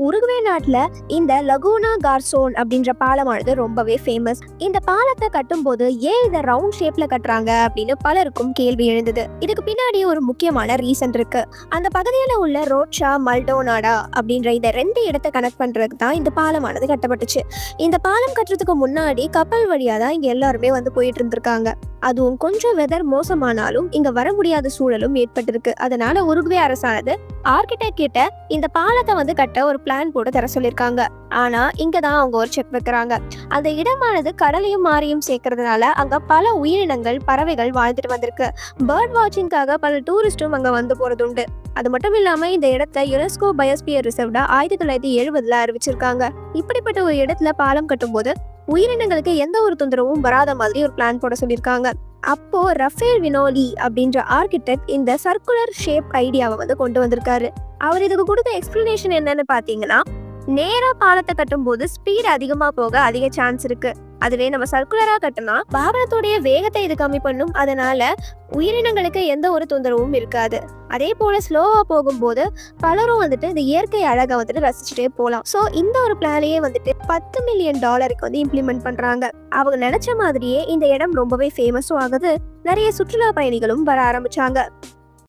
Uruguay நாட்டுல இந்த Laguna கார்சோன் அப்படின்ற பாலமானது ரொம்பவே ஃபேமஸ். இந்த பாலத்தை கட்டும்போது ஏன் இதை ரவுண்ட் ஷேப்ல கட்டுறாங்க அப்படின்னு பலருக்கும் கேள்வி எழுந்தது. இதுக்கு பின்னாடி ஒரு முக்கியமான ரீசன் இருக்கு. அந்த பகுதியில உள்ள ரோட்ஷா மல்டோனாடா அப்படின்ற இந்த 2 இடத்தை கனெக்ட் பண்றதுக்கு தான் இந்த பாலமானது கட்டப்பட்டுச்சு. இந்த பாலம் கட்டுறதுக்கு முன்னாடி கப்பல் வழியா தான் இங்க எல்லாருமே வந்து போயிட்டு இருந்திருக்காங்க. அதுவும் கொஞ்சம் வெதர் மோசமானாலும் இங்க வர முடியாத சூழலும் ஏற்பட்டிருக்கு. அதனால உருகுவே அரசானது ஆர்கிடெக்ட் கிட்ட இந்த பாலத்தை வந்து கட்ட ஒரு பிளான் போட்டு தர சொல்லியிருக்காங்க. ஆனா இங்கதான் அவங்க ஒரு செக் வைக்கிறாங்க. அந்த இடமானது கடலையும் மாறியும் சேர்க்கறதுனால அங்க பல உயிரினங்கள் பறவைகள் வாழ்ந்துட்டு வந்திருக்கு. பேர்ட் வாட்சிங்காக பல டூரிஸ்டும் அங்க வந்து போறது உண்டு. அது மட்டும் இல்லாம இந்த இடத்தை யுனெஸ்கோ பயோஸ்பியர் ரிசர்வ்டா 1970 அறிவிச்சிருக்காங்க. இப்படிப்பட்ட ஒரு இடத்துல பாலம் கட்டும் போது உயிரினங்களுக்கு எந்த ஒரு தொந்தரவும் வராத மாதிரி ஒரு பிளான் போட சொல்லியிருக்காங்க. அப்போ ரஃபேல் வினோலி அப்படின்ற ஆர்கிடெக்ட் இந்த சர்க்குலர் ஷேப் ஐடியாவை வந்து கொண்டு வந்திருக்காரு. அவர் இதுக்கு கொடுத்த எக்ஸ்பிளனேஷன் என்னன்னு பாத்தீங்கன்னா, நேரா பாலத்தை கட்டும் போது ஸ்பீட் அதிகமா போக அதிக சான்ஸ் இருக்கு. அதுவே நம்ம சர்க்குலரா கட்டினா வாகனத்துடைய வேகத்தை இது கம்மி பண்ணும். அதனால உயிரினங்களுக்கு எந்த ஒரு தொந்தரவும் இருக்காது. அதே போல ஸ்லோவா போகும்போது பலரும் வந்துட்டு இந்த இயற்கை அழகை வந்துட்டு ரசிச்சுட்டே போகலாம். ஸோ இந்த ஒரு பிளானையே வந்துட்டு $10 மில்லியன் வந்து இம்ப்ளிமெண்ட் பண்றாங்க. அவங்க நினைச்ச மாதிரியே இந்த இடம் ரொம்பவே ஃபேமஸும் ஆகுது. நிறைய சுற்றுலா பயணிகளும் வர ஆரம்பிச்சாங்க.